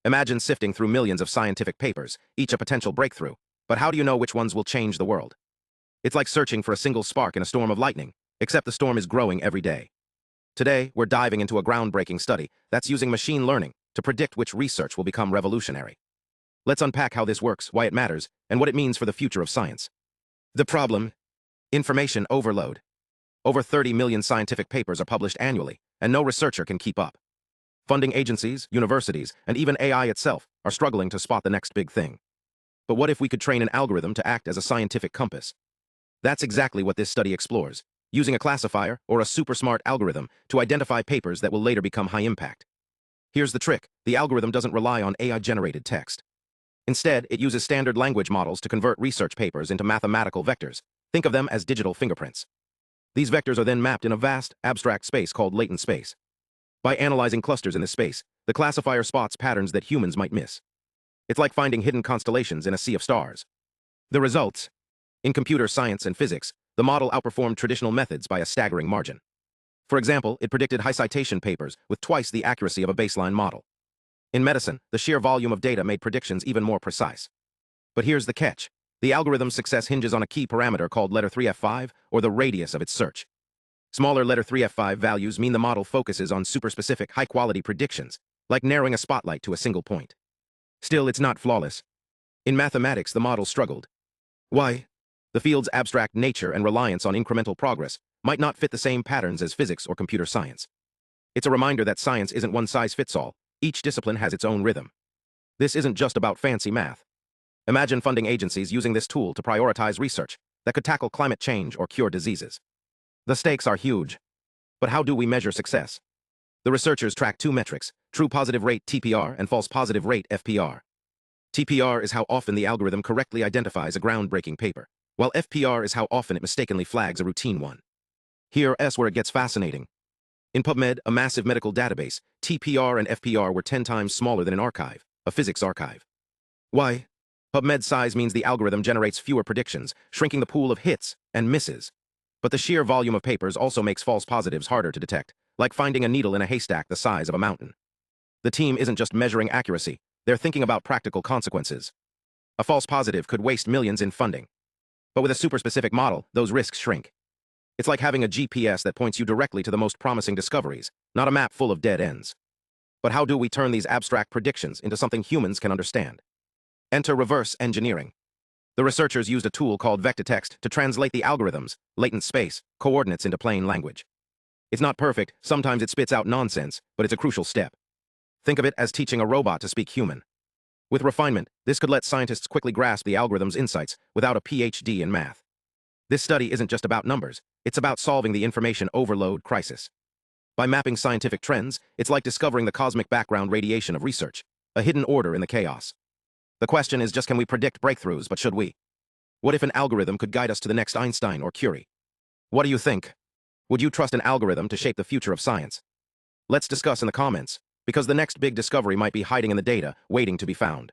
Imagine sifting through millions of scientific papers, each a potential breakthrough. But how do you know which ones will change the world? It's like searching for a single spark in a storm of lightning, except the storm is growing every day. Today, we're diving into a groundbreaking study that's using machine learning to predict which research will become revolutionary. Let's unpack how this works, why it matters, and what it means for the future of science. The problem: information overload. Over 30 million scientific papers are published annually, and no researcher can keep up. Funding agencies, universities, and even AI itself are struggling to spot the next big thing. But what if we could train an algorithm to act as a scientific compass? That's exactly what this study explores, using a classifier or a super smart algorithm to identify papers that will later become high impact. Here's the trick: the algorithm doesn't rely on AI-generated text. Instead, it uses standard language models to convert research papers into mathematical vectors. Think of them as digital fingerprints. These vectors are then mapped in a vast, abstract space called latent space. By analyzing clusters in this space, the classifier spots patterns that humans might miss. It's like finding hidden constellations in a sea of stars. The results: in computer science and physics, the model outperformed traditional methods by a staggering margin. For example, it predicted high citation papers with twice the accuracy of a baseline model. In medicine, the sheer volume of data made predictions even more precise. But here's the catch: the algorithm's success hinges on a key parameter called letter 3F5, or the radius of its search. Smaller letter 3F5 values mean the model focuses on super-specific, high-quality predictions, like narrowing a spotlight to a single point. Still, it's not flawless. In mathematics, the model struggled. Why? The field's abstract nature and reliance on incremental progress might not fit the same patterns as physics or computer science. It's a reminder that science isn't one-size-fits-all. Each discipline has its own rhythm. This isn't just about fancy math. Imagine funding agencies using this tool to prioritize research that could tackle climate change or cure diseases. The stakes are huge. But how do we measure success? The researchers track two metrics: true positive rate (TPR) and false positive rate (FPR). TPR is how often the algorithm correctly identifies a groundbreaking paper, while FPR is how often it mistakenly flags a routine one. Here's where it gets fascinating. In PubMed, a massive medical database, TPR and FPR were 10 times smaller than an archive, a physics archive. Why? PubMed's size means the algorithm generates fewer predictions, shrinking the pool of hits and misses. But the sheer volume of papers also makes false positives harder to detect, like finding a needle in a haystack the size of a mountain. The team isn't just measuring accuracy, they're thinking about practical consequences. A false positive could waste millions in funding. But with a super-specific model, those risks shrink. It's like having a GPS that points you directly to the most promising discoveries, not a map full of dead ends. But how do we turn these abstract predictions into something humans can understand? Enter reverse engineering. The researchers used a tool called vector text to translate the algorithm's latent space coordinates into plain language. It's not perfect, sometimes it spits out nonsense, but it's a crucial step. Think of it as teaching a robot to speak human. With refinement, this could let scientists quickly grasp the algorithm's insights without a PhD in math. This study isn't just about numbers, it's about solving the information overload crisis. By mapping scientific trends, it's like discovering the cosmic background radiation of research, a hidden order in the chaos. The question is just, can we predict breakthroughs, but should we? What if an algorithm could guide us to the next Einstein or Curie? What do you think? Would you trust an algorithm to shape the future of science? Let's discuss in the comments, because the next big discovery might be hiding in the data, waiting to be found.